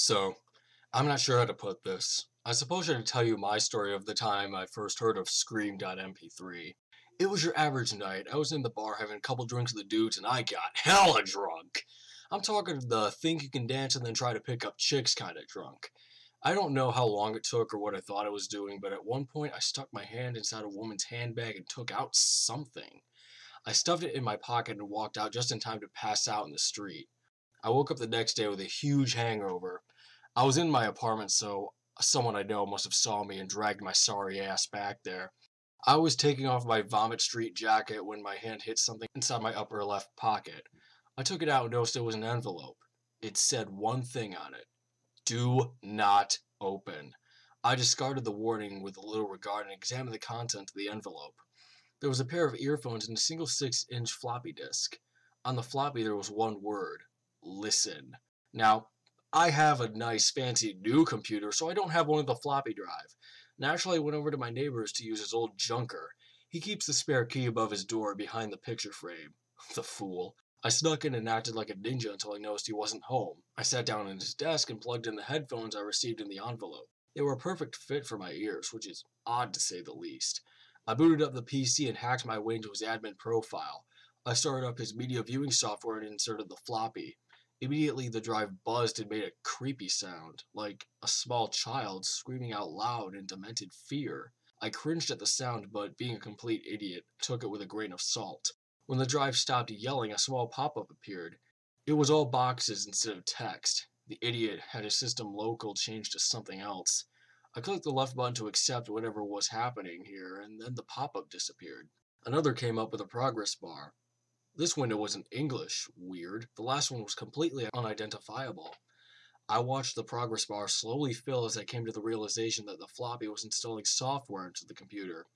So, I'm not sure how to put this. I suppose I should tell you my story of the time I first heard of SCREAM.mp3. It was your average night. I was in the bar having a couple drinks with the dudes and I got hella drunk. I'm talking the think you can dance and then try to pick up chicks kind of drunk. I don't know how long it took or what I thought I was doing, but at one point I stuck my hand inside a woman's handbag and took out something. I stuffed it in my pocket and walked out just in time to pass out in the street. I woke up the next day with a huge hangover. I was in my apartment, so someone I know must have saw me and dragged my sorry ass back there. I was taking off my Vomit Street jacket when my hand hit something inside my upper left pocket. I took it out and noticed it was an envelope. It said one thing on it: do not open. I discarded the warning with little regard and examined the content of the envelope. There was a pair of earphones and a single 6-inch floppy disk. On the floppy there was one word: listen. Now, I have a nice fancy new computer, so I don't have one with a floppy drive. Naturally, I went over to my neighbor's to use his old junker. He keeps the spare key above his door behind the picture frame. The fool. I snuck in and acted like a ninja until I noticed he wasn't home. I sat down at his desk and plugged in the headphones I received in the envelope. They were a perfect fit for my ears, which is odd to say the least. I booted up the PC and hacked my way into his admin profile. I started up his media viewing software and inserted the floppy. Immediately the drive buzzed and made a creepy sound, like a small child screaming out loud in demented fear. I cringed at the sound, but being a complete idiot, took it with a grain of salt. When the drive stopped yelling, a small pop-up appeared. It was all boxes instead of text. The idiot had his system local changed to something else. I clicked the left button to accept whatever was happening here, and then the pop-up disappeared. Another came up with a progress bar. This window was in English. Weird. The last one was completely unidentifiable. I watched the progress bar slowly fill as I came to the realization that the floppy was installing software into the computer.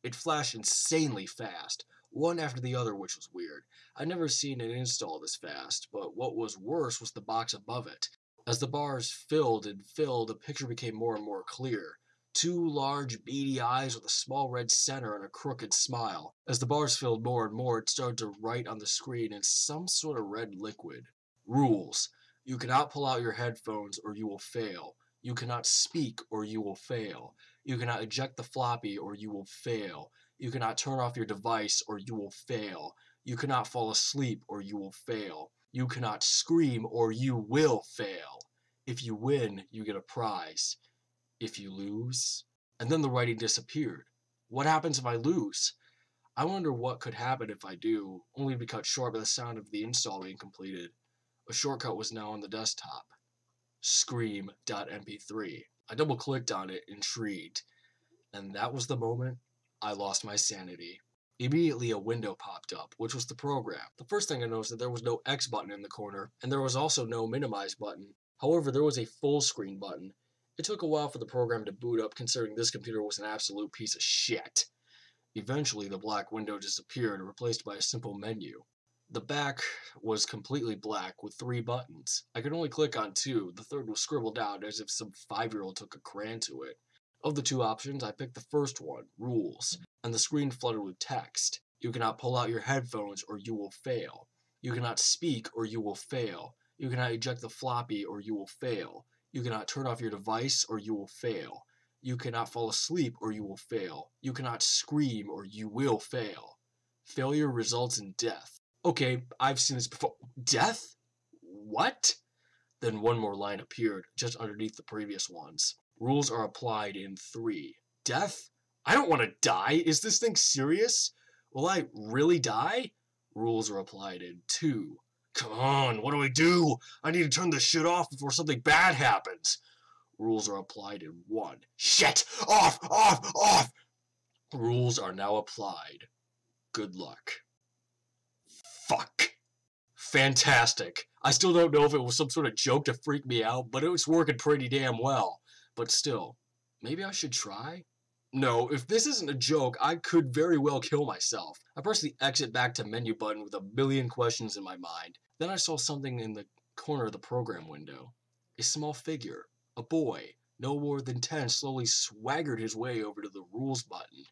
It flashed insanely fast, one after the other, which was weird. I'd never seen it install this fast, but what was worse was the box above it. As the bars filled and filled, the picture became more and more clear. Two large, beady eyes with a small red center and a crooked smile. As the bars filled more and more, it started to write on the screen in some sort of red liquid. Rules. You cannot pull out your headphones or you will fail. You cannot speak or you will fail. You cannot eject the floppy or you will fail. You cannot turn off your device or you will fail. You cannot fall asleep or you will fail. You cannot scream or you will fail. If you win, you get a prize. If you lose... And then the writing disappeared. What happens if I lose? I wonder what could happen if I do, only to be cut short by the sound of the install being completed. A shortcut was now on the desktop. SCREAM.mp3. I double-clicked on it, intrigued. And that was the moment I lost my sanity. Immediately a window popped up, which was the program. The first thing I noticed that there was no X button in the corner, and there was also no minimize button. However, there was a full screen button. It took a while for the program to boot up, considering this computer was an absolute piece of shit. Eventually, the black window disappeared, replaced by a simple menu. The back was completely black, with 3 buttons. I could only click on 2, the third was scribbled out as if some 5-year-old took a crayon to it. Of the 2 options, I picked the first one, Rules, and the screen flooded with text. You cannot pull out your headphones or you will fail. You cannot speak or you will fail. You cannot eject the floppy or you will fail. You cannot turn off your device or you will fail. You cannot fall asleep or you will fail. You cannot scream or you will fail. Failure results in death. Okay, I've seen this before. Death? What? Then one more line appeared, just underneath the previous ones. Rules are applied in 3. Death? I don't want to die. Is this thing serious? Will I really die? Rules are applied in 2. Come on, what do I do? I need to turn this shit off before something bad happens. Rules are applied in 1. Shit! Off! Off! Off! Rules are now applied. Good luck. Fuck. Fantastic. I still don't know if it was some sort of joke to freak me out, but it was working pretty damn well. But still, maybe I should try? No, if this isn't a joke, I could very well kill myself. I pressed the exit back to menu button with a million questions in my mind. Then I saw something in the corner of the program window. A small figure, a boy, no more than 10, slowly swaggered his way over to the rules button.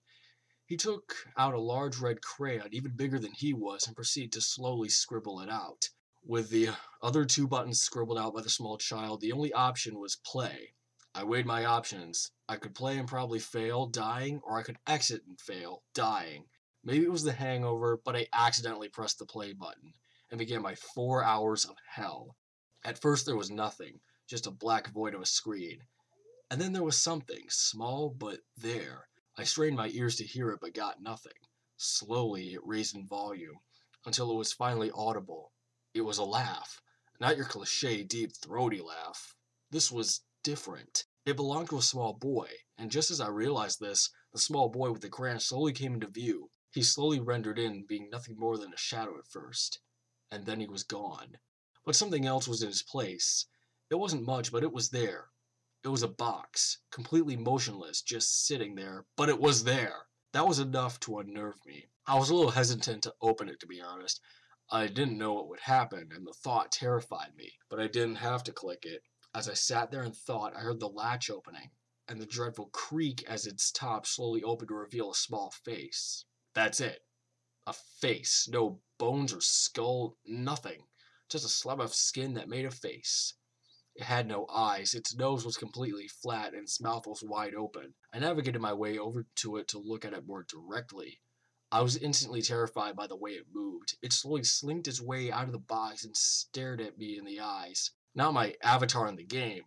He took out a large red crayon, even bigger than he was, and proceeded to slowly scribble it out. With the other two buttons scribbled out by the small child, the only option was play. I weighed my options. I could play and probably fail, dying, or I could exit and fail, dying. Maybe it was the hangover, but I accidentally pressed the play button and began my 4 hours of hell. At first there was nothing, just a black void of a screen. And then there was something, small but there. I strained my ears to hear it but got nothing. Slowly it raised in volume, until it was finally audible. It was a laugh. Not your cliché, deep, throaty laugh. This was different. It belonged to a small boy, and just as I realized this, the small boy with the crayon slowly came into view. He slowly rendered in, being nothing more than a shadow at first. And then he was gone. But something else was in his place. It wasn't much, but it was there. It was a box, completely motionless, just sitting there, but it was there. That was enough to unnerve me. I was a little hesitant to open it, to be honest. I didn't know what would happen, and the thought terrified me, but I didn't have to click it. As I sat there and thought, I heard the latch opening, and the dreadful creak as its top slowly opened to reveal a small face. That's it. A face. No bones or skull, nothing. Just a slab of skin that made a face. It had no eyes, its nose was completely flat, and its mouth was wide open. I navigated my way over to it to look at it more directly. I was instantly terrified by the way it moved. It slowly slinked its way out of the box and stared at me in the eyes. Not my avatar in the game.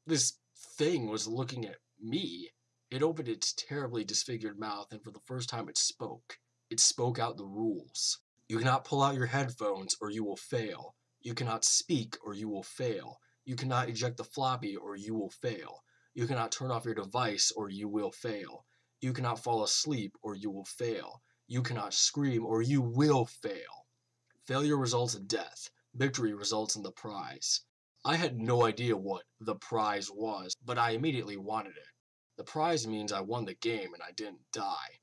This thing was looking at me. It opened its terribly disfigured mouth, and for the first time it spoke. It spoke out the rules. You cannot pull out your headphones or you will fail. You cannot speak or you will fail. You cannot eject the floppy or you will fail. You cannot turn off your device or you will fail. You cannot fall asleep or you will fail. You cannot scream or you will fail. Failure results in death. Victory results in the prize. I had no idea what the prize was, but I immediately wanted it. The prize means I won the game and I didn't die.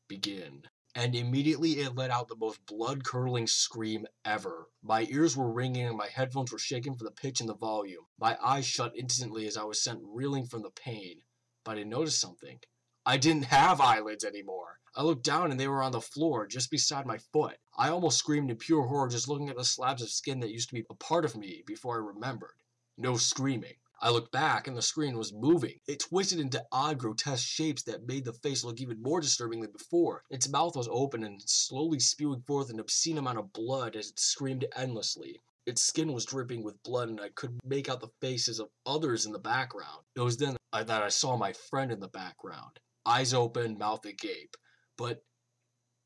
Begin. And immediately it let out the most blood-curdling scream ever. My ears were ringing and my headphones were shaking for the pitch and the volume. My eyes shut instantly as I was sent reeling from the pain. But I noticed something. I didn't have eyelids anymore. I looked down and they were on the floor, just beside my foot. I almost screamed in pure horror just looking at the slabs of skin that used to be a part of me before I remembered. No screaming. I looked back and the screen was moving. It twisted into odd, grotesque shapes that made the face look even more disturbing than before. Its mouth was open and slowly spewing forth an obscene amount of blood as it screamed endlessly. Its skin was dripping with blood and I could make out the faces of others in the background. It was then that I saw my friend in the background. Eyes open, mouth agape. But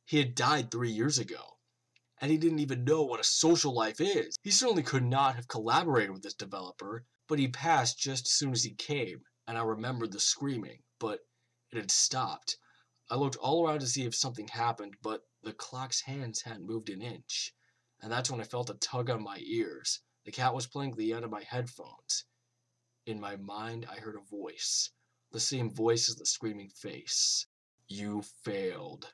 he had died 3 years ago. And he didn't even know what a social life is. He certainly could not have collaborated with this developer. But he passed just as soon as he came, and I remembered the screaming, but it had stopped. I looked all around to see if something happened, but the clock's hands hadn't moved an inch. And that's when I felt a tug on my ears. The cat was playing at the end of my headphones. In my mind, I heard a voice. The same voice as the screaming face. You failed.